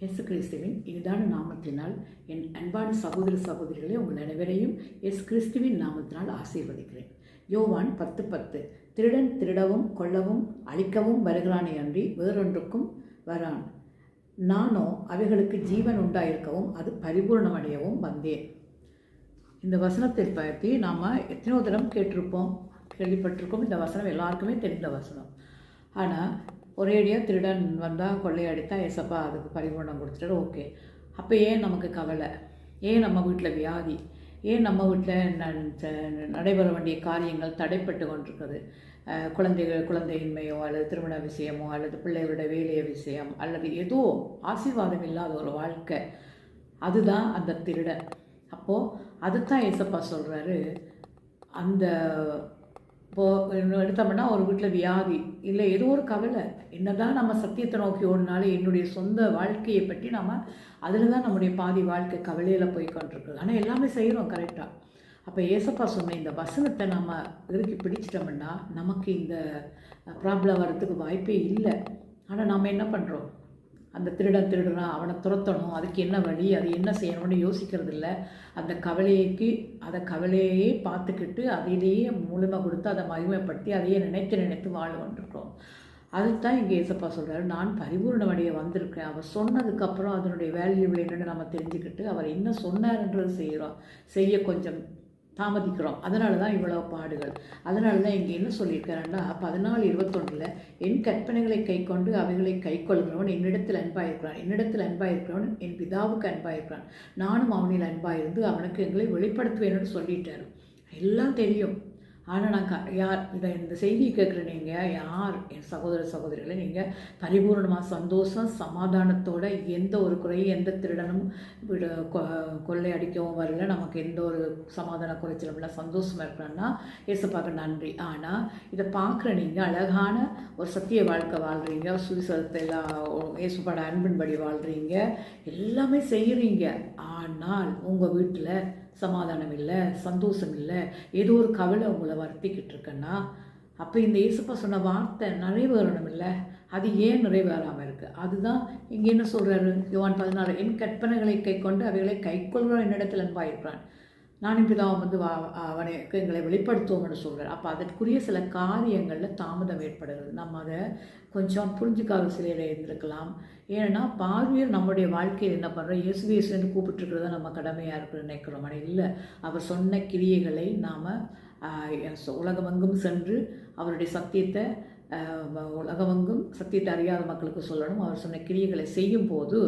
இயேசு கிறிஸ்துவின் இனிதான நாமத்தினால் என் அன்பான சகோதர சகோதரிகளை உங்கள் அனைவரையும் இயேசு கிறிஸ்துவின் நாமத்தினால் ஆசீர்வதிக்கிறேன். யோவான் 10:10 திருடன் திருடவும் கொல்லவும் அழிக்கவும் வருகிறானே அன்றி வேறொன்றுக்கும் வரான். நானோ அவைகளுக்கு ஜீவன் உண்டாயிருக்கவும் அது பரிபூர்ணமடையவும் வந்தேன். இந்த வசனத்தை பற்றி நாம் எத்தனையோ தரம் கேள்விப்பட்டிருக்கோம். இந்த வசனம் எல்லாருக்குமே தெரிந்த வசனம். ஆனால் ஒரேடியாக திருடன் வந்தால் கொள்ளையடித்தா ஏசப்பா அதுக்கு பரிபூர்ணம் கொடுத்துட்டாரு. ஓகே, அப்போ ஏன் நமக்கு கவலை? ஏன் நம்ம வீட்டில் வியாதி? ஏன் நம்ம வீட்டில் நடைபெற வேண்டிய காரியங்கள் தடைப்பட்டு கொண்டிருக்குது? குழந்தையின்மையோ அல்லது திருமண விஷயமோ அல்லது பிள்ளைகளோட வேலைய விஷயம் அல்லது ஏதோ ஆசீர்வாதம் இல்லாத ஒரு வாழ்க்கை, அதுதான் அந்த திருடன். அப்போது அதுதான் ஏசப்பா சொல்கிறாரு. அந்த இப்போது எடுத்தோம்னா ஒரு வீட்டில் வியாதி இல்லை ஏதோ ஒரு கவலை, என்னதான் நம்ம சத்தியத்தை நோக்கி ஓடினாலும் என்னுடைய சொந்த வாழ்க்கையை பற்றி நம்ம அதில் தான் நம்முடைய பாதி வாழ்க்கை கவலையில் போய் கொண்டிருக்குது. ஆனால் எல்லாமே செய்கிறோம் கரெக்டாக. அப்போ ஏசப்பா சொன்ன இந்த வசனத்தை நம்ம இறுக்கி பிடிச்சிட்டோம்னா நமக்கு இந்த ப்ராப்ளம் வர்றதுக்கு வாய்ப்பே இல்லை. ஆனால் நாம் என்ன பண்ணுறோம்? அந்த திருடுனா அவனை துரத்தணும், அதுக்கு என்ன வழி, அது என்ன செய்யணும்னு யோசிக்கிறது இல்லை. அந்த கவலையே பார்த்துக்கிட்டு அதிலேயே மூலமை கொடுத்து அதை மகிமைப்படுத்தி அதையே நினைத்து வாழ்ந்துருக்கோம். அதுதான் இங்கே ஏசப்பா சொல்கிறாரு, நான் பரிபூர்ணமடைய வந்திருக்கேன். அவர் சொன்னதுக்கப்புறம் அதனுடைய வேல்யூ என்னென்னு நம்ம தெரிஞ்சுக்கிட்டு அவர் என்ன சொன்னார்ன்றது செய்ய கொஞ்சம் தாமதிக்கிறோம். அதனால தான் இவ்வளோ பாடுகள். அதனால தான் இங்கே என்ன சொல்லியிருக்காருன்னா 14:21 என் கற்பனைகளை கை கொண்டு அவைகளை கை கொள்கிறவன் என்னிடத்தில் அன்பாயிருக்கிறான் என் பிதாவுக்கு அன்பாயிருக்கிறான், நானும் அவனில் அன்பாயிருந்து அவனுக்கு எங்களை வெளிப்படுத்துவேன்னு சொல்லிட்டாரு. எல்லாம் தெரியும். ஆனால் நான் இந்த செய்தியை கேட்குற நீங்கள் யார் என் சகோதர சகோதரிகளை, நீங்கள் பரிபூர்ணமாக சந்தோஷம் சமாதானத்தோட எந்த ஒரு குறையும் எந்த திருடனும் கொள்ளை அடிக்கவும் வரல, நமக்கு எந்த ஒரு சமாதான குறைச்சலும் இல்லை, சந்தோஷமாக இருக்கிறோன்னா ஏசப்பாக்க நன்றி. ஆனால் இதை பார்க்குற நீங்கள் அழகான ஒரு சத்திய வாழ்க்கை வாழ்கிறீங்க, சுவிசேஷத்தை எல்லாம் ஏசுப்பாட அன்பின்படி வாழ்கிறீங்க, எல்லாமே செய்கிறீங்க. ஆனால் உங்கள் வீட்டில் சமாதானம் இல்லை, சந்தோஷம் இல்லை, ஏதோ ஒரு கவலை உங்களை வருத்திக்கிட்டு இருக்கேன்னா அப்போ இந்த இயேசுப்பா சொன்ன வார்த்தை நிறைவேறணும் இல்லை? அது ஏன் நிறைவேறாமல் இருக்குது? அதுதான் இங்கே என்ன சொல்கிறாரு யோவான் 16 என் கற்பனைகளை கை கொண்டு அவைகளை கை கொள்கிற என்னிடத்தில் அன்பாயிருக்கிறான், நானும் பிதாவும் அவனுக்கு எங்களை வெளிப்படுத்துவோம்னு சொல்கிறார். அப்போ அதற்குரிய சில காரியங்களில் தாமதம் ஏற்படுகிறது. நம்ம அதை கொஞ்சம் புரிஞ்சுக்காத சிலையில் இருந்திருக்கலாம். ஏன்னா பார்வையில் நம்முடைய வாழ்க்கையில் என்ன பண்ணுறோம், இயேசுன்னு கூப்பிட்டுருக்கிறத நம்ம கடமையாக இருக்குன்னு நினைக்கிறோம். ஆனால் இல்லை, அவர் சொன்ன கிரியைகளை நாம் உலகமெங்கும் சென்று அவருடைய சத்தியத்தை உலகமெங்கும் சத்தியத்தை அறியாத மக்களுக்கு சொல்லணும். அவர் சொன்ன கிரியைகளை செய்யும் போது